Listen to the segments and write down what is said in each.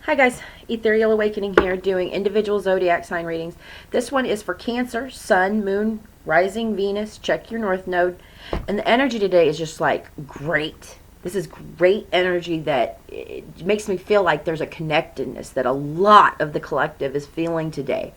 Hi guys, Ethereal Awakening here, doing individual zodiac sign readings. This one is for Cancer, Sun, Moon, Rising, Venus. Check your North Node. And the energy today is just like great. This is great energy that it makes me feel like there's a connectedness that a lot of the collective is feeling today.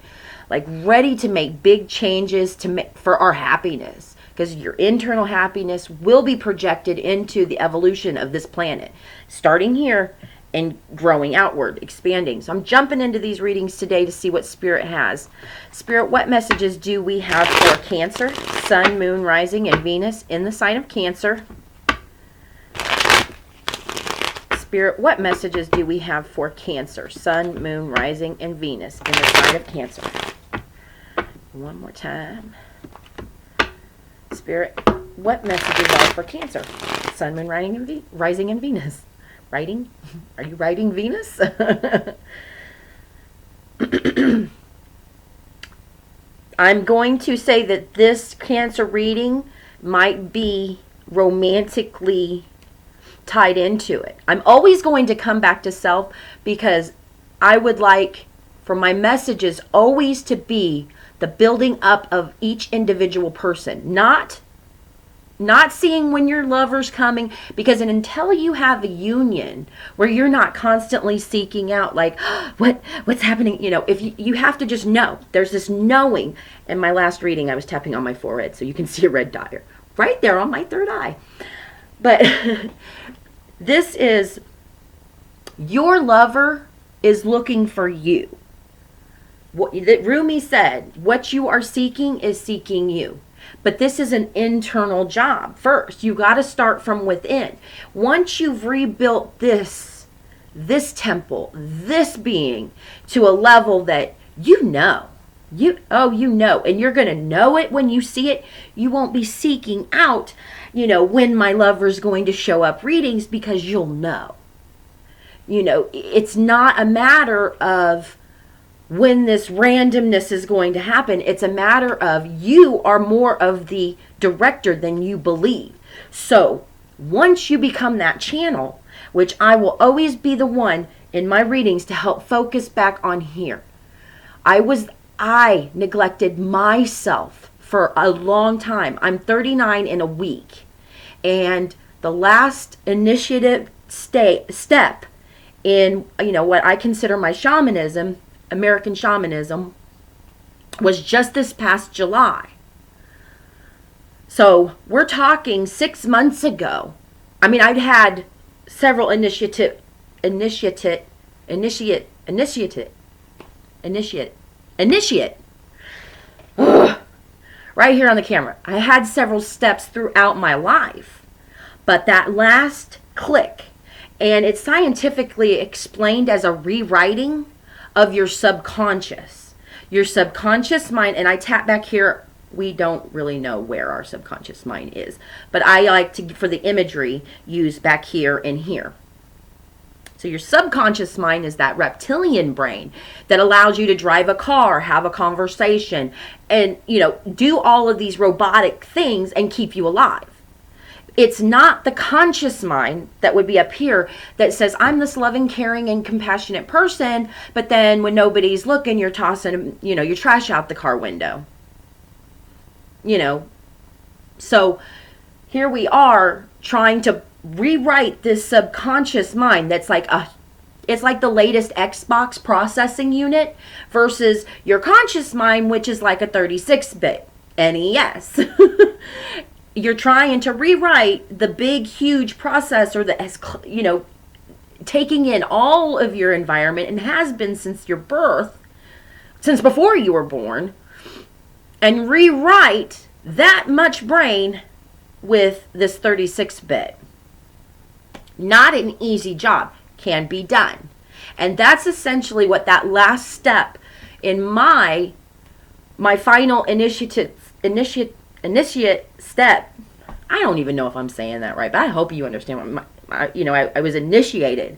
Like ready to make big changes for our happiness. Because your internal happiness will be projected into the evolution of this planet. Starting here and growing outward, expanding. So I'm jumping into these readings today to see what Spirit has. Spirit, what messages do we have for Cancer, Sun, Moon, Rising, and Venus in the sign of Cancer? Spirit, what messages do we have for Cancer, Sun, Moon, Rising, and Venus in the sign of Cancer? One more time. Spirit, what messages are for Cancer, Sun, Moon, Rising, and Venus? Writing? Are you writing Venus? I'm going to say that this Cancer reading might be romantically tied into it. I'm always going to come back to self because I would like for my messages always to be the building up of each individual person, not seeing when your lover's coming, because until you have a union where you're not constantly seeking out like what's happening, if you have to just know. There's this knowing. In my last reading I was tapping on my forehead so you can see a red dot right there on my third eye. But this is your lover is looking for you. What that Rumi said, what you are seeking is seeking you. But this is an internal job first. You got to start from within. Once you've rebuilt this temple, this being to a level that you know, and you're going to know it when you see it. You won't be seeking out, when my lover's going to show up readings, because you'll know. It's not a matter of when this randomness is going to happen. It's a matter of you are more of the director than you believe. So once you become that channel, which I will always be the one in my readings to help focus back on here. I neglected myself for a long time. I'm 39 in a week. And the last initiative step in, what I consider my shamanism, American shamanism, was just this past July. So we're talking 6 months ago. I'd had several initiate right here on the camera. I had several steps throughout my life, but that last click, and it's scientifically explained as a rewriting of your subconscious mind. And I tap back here. We don't really know where our subconscious mind is, but I like to, for the imagery, use back here and here. So your subconscious mind is that reptilian brain that allows you to drive a car, have a conversation, and do all of these robotic things and keep you alive. It's not the conscious mind that would be up here that says, I'm this loving, caring, and compassionate person, but then when nobody's looking, you're tossing, your trash out the car window. So here we are trying to rewrite this subconscious mind that's it's like the latest Xbox processing unit versus your conscious mind, which is like a 36-bit NES. You're trying to rewrite the big, huge processor that has, taking in all of your environment and has been since your birth, since before you were born, and rewrite that much brain with this 36-bit. Not an easy job. Can be done. And that's essentially what that last step in my final initiate step. I don't even know if I'm saying that right, but I hope you understand what I was initiated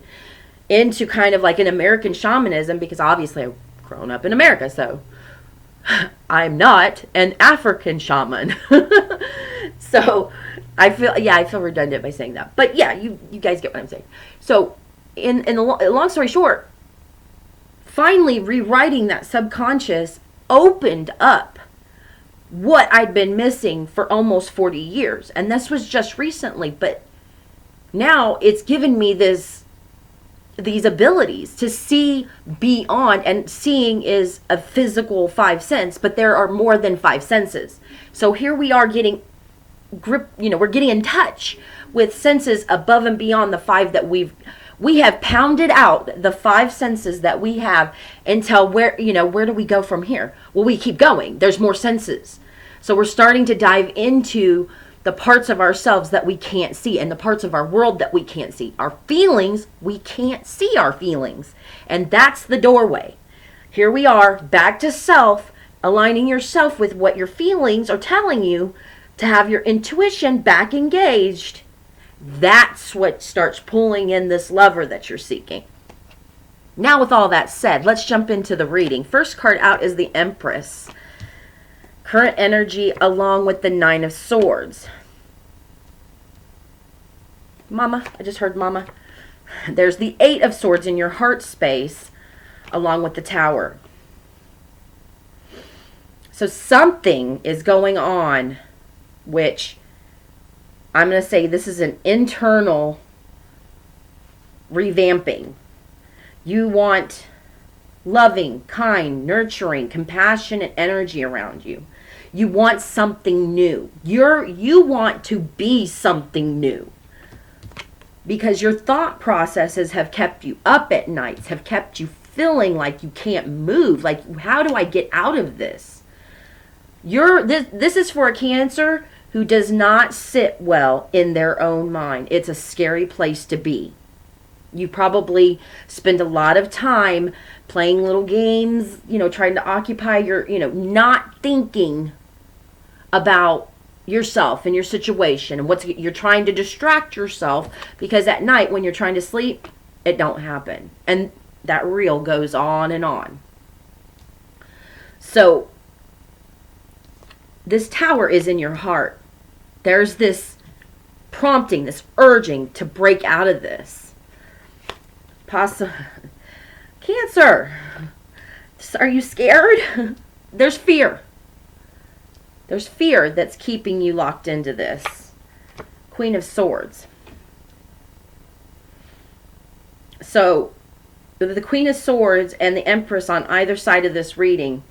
into kind of like an American shamanism, because obviously I've grown up in America, so I'm not an African shaman. So I feel redundant by saying that. But yeah, you guys get what I'm saying. So in the long story short, finally rewriting that subconscious opened up what I'd been missing for almost 40 years. And this was just recently, but now it's given me these abilities to see beyond, and seeing is a physical 5 sense, but there are more than 5 senses. So here we are getting we're getting in touch with senses above and beyond the 5 that we have pounded out the 5 senses that we have until where do we go from here? Well, we keep going. There's more senses. So we're starting to dive into the parts of ourselves that we can't see, and the parts of our world that we can't see. Our feelings, we can't see our feelings. And that's the doorway. Here we are, back to self, aligning yourself with what your feelings are telling you, to have your intuition back engaged. That's what starts pulling in this lover that you're seeking. Now, with all that said, let's jump into the reading. First card out is the Empress. Current energy along with the 9 of Swords. Mama, I just heard mama. There's the 8 of Swords in your heart space along with the Tower. So something is going on, which I'm going to say this is an internal revamping. You want loving, kind, nurturing, compassionate energy around you. You want something new. You want to be something new. Because your thought processes have kept you up at nights, have kept you feeling like you can't move. Like, how do I get out of this? This is for a Cancer who does not sit well in their own mind. It's a scary place to be. You probably spend a lot of time playing little games, trying to occupy your, not thinking about yourself and your situation and you're trying to distract yourself, because at night when you're trying to sleep, it don't happen. And that reel goes on and on. So this Tower is in your heart. There's this prompting, this urging to break out of this. Cancer, are you scared? There's fear. There's fear that's keeping you locked into this. Queen of Swords. So the Queen of Swords and the Empress on either side of this reading,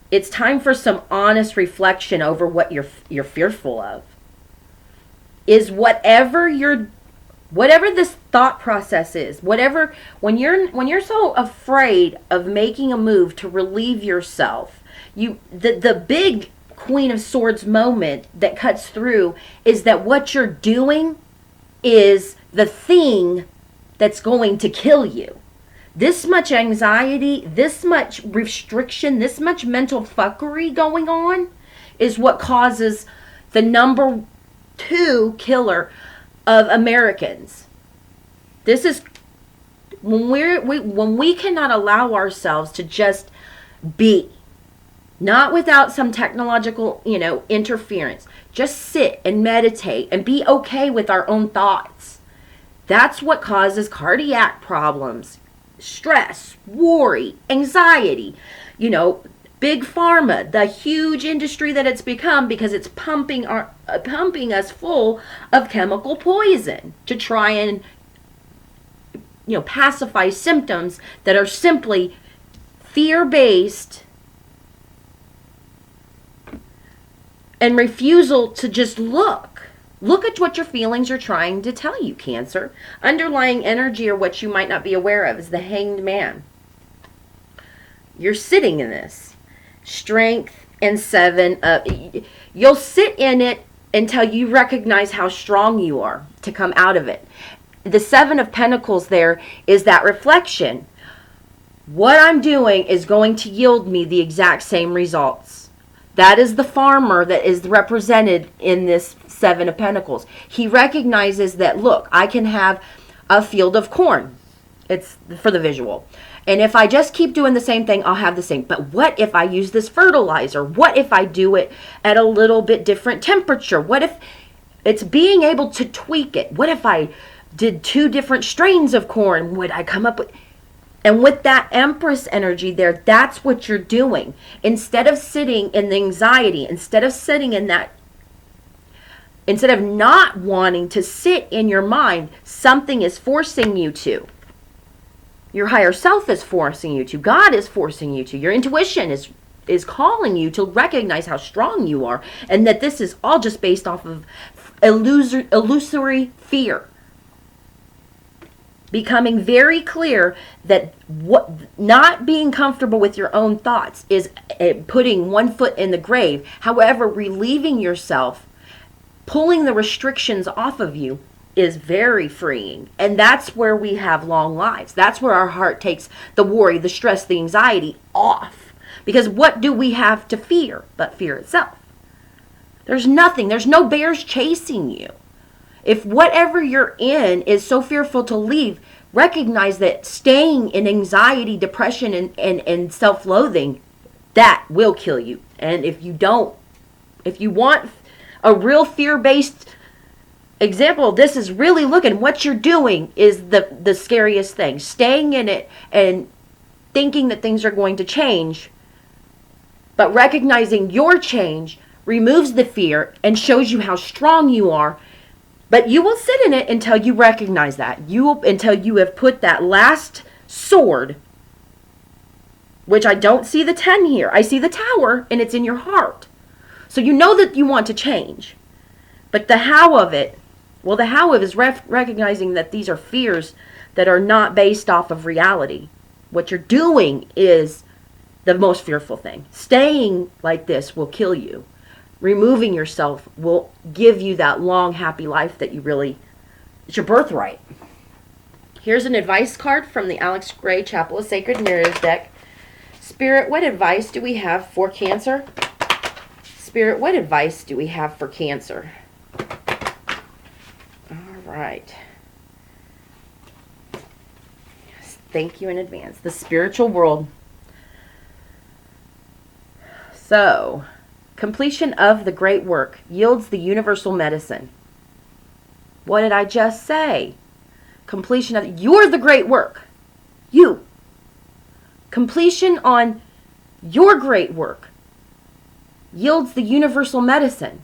it's time for some honest reflection over what you're fearful of. Is whatever this thought process is, when you're so afraid of making a move to relieve yourself, the big Queen of Swords moment that cuts through is that what you're doing is the thing that's going to kill you. This much anxiety, this much restriction, this much mental fuckery going on is what causes the number 2 killer of Americans. This is when we cannot allow ourselves to just be, not without some technological, interference. Just sit and meditate and be okay with our own thoughts. That's what causes cardiac problems, stress, worry, anxiety. Big pharma, the huge industry that it's become, because it's pumping us full of chemical poison to try and pacify symptoms that are simply fear-based and refusal to just look at what your feelings are trying to tell you, Cancer. Underlying energy, or what you might not be aware of, is the Hanged Man. You're sitting in this. Strength and 7. You'll sit in it until you recognize how strong you are to come out of it. The 7 of Pentacles there is that reflection. What I'm doing is going to yield me the exact same results. That is the farmer that is represented in this 7 of Pentacles. He recognizes that, look, I can have a field of corn. It's for the visual. And if I just keep doing the same thing, I'll have the same. But what if I use this fertilizer? What if I do it at a little bit different temperature? What if it's being able to tweak it? What if I did 2 different strains of corn? Would I come up with... And with that Empress energy there, that's what you're doing. Instead of sitting in the anxiety, instead of sitting in that, instead of not wanting to sit in your mind, something is forcing you to. Your higher self is forcing you to. God is forcing you to. Your intuition is calling you to recognize how strong you are, and that this is all just based off of illusory fear. Becoming very clear that what not being comfortable with your own thoughts is putting one foot in the grave. However, relieving yourself, pulling the restrictions off of you, is very freeing. And that's where we have long lives. That's where our heart takes the worry, the stress, the anxiety off. Because what do we have to fear but fear itself? There's nothing. There's no bears chasing you. If whatever you're in is so fearful to leave, recognize that staying in anxiety, depression, and self-loathing, that will kill you. And if you want a real fear-based example, this is really looking, what you're doing is the scariest thing. Staying in it and thinking that things are going to change, but recognizing your change removes the fear and shows you how strong you are. But you will sit in it until you recognize that. Until you have put that last sword, which I don't see the 10 here. I see the tower, and it's in your heart. So you know that you want to change. But the how of it, well, the how of it is recognizing that these are fears that are not based off of reality. What you're doing is the most fearful thing. Staying like this will kill you. Removing yourself will give you that long, happy life that it's your birthright. Here's an advice card from the Alex Gray Chapel of Sacred Mirrors deck. Spirit, what advice do we have for Cancer? Spirit, what advice do we have for Cancer? All right. Yes, thank you in advance. The spiritual world. So, completion of the great work yields the universal medicine. What did I just say? Completion of, you're the great work. You. Completion on your great work yields the universal medicine.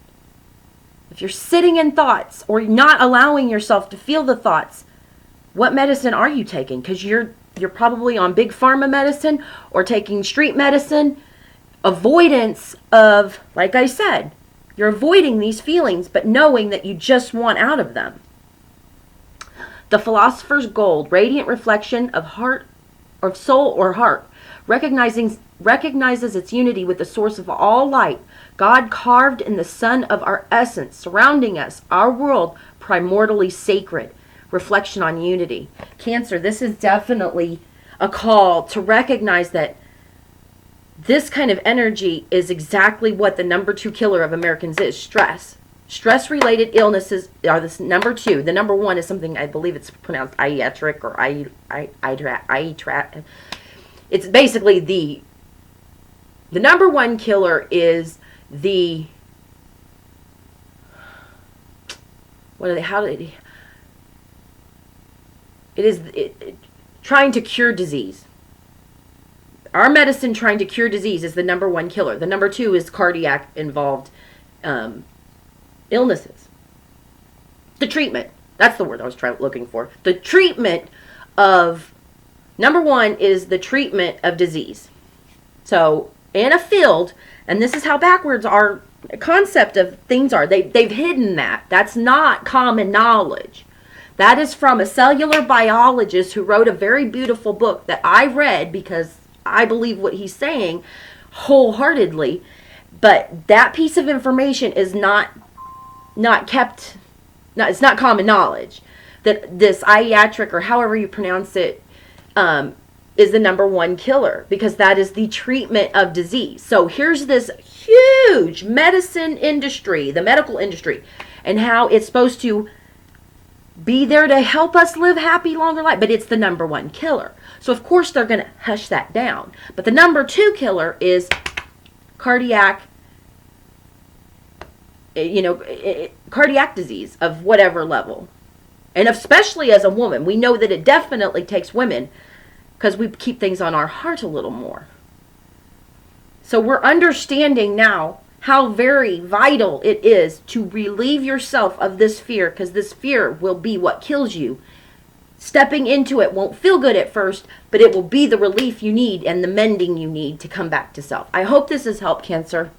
If you're sitting in thoughts or not allowing yourself to feel the thoughts, what medicine are you taking? Because you're probably on big pharma medicine or taking street medicine. Avoidance of, like I said, you're avoiding these feelings, but knowing that you just want out of them. The philosopher's gold, radiant reflection of heart, or soul or heart, recognizes its unity with the source of all light, God carved in the sun of our essence, surrounding us, our world, primordially sacred. Reflection on unity. Cancer, this is definitely a call to recognize that this kind of energy is exactly what the number 2 killer of Americans is, stress. Stress-related illnesses are this number 2. The number 1 is something, I believe it's pronounced iatric or it's basically the number 1 killer is the, trying to cure disease. Our medicine trying to cure disease is the number 1 killer. The number 2 is cardiac involved illnesses. The treatment. That's the word I was looking for. The treatment of, number 1 is the treatment of disease. So in a field, and this is how backwards our concept of things are. They've hidden that. That's not common knowledge. That is from a cellular biologist who wrote a very beautiful book that I read because I believe what he's saying wholeheartedly, but that piece of information is not kept, it's not common knowledge. That this iatric, or however you pronounce it, is the number 1 killer, because that is the treatment of disease. So here's this huge medicine industry, the medical industry, and how it's supposed to be there to help us live happy, longer life, but it's the number 1 killer. So of course they're going to hush that down. But the number 2 killer is cardiac, cardiac disease of whatever level. And especially as a woman, we know that it definitely takes women. because we keep things on our heart a little more. So we're understanding now how very vital it is to relieve yourself of this fear, because this fear will be what kills you. Stepping into it won't feel good at first, but it will be the relief you need and the mending you need to come back to self. I hope this has helped, Cancer.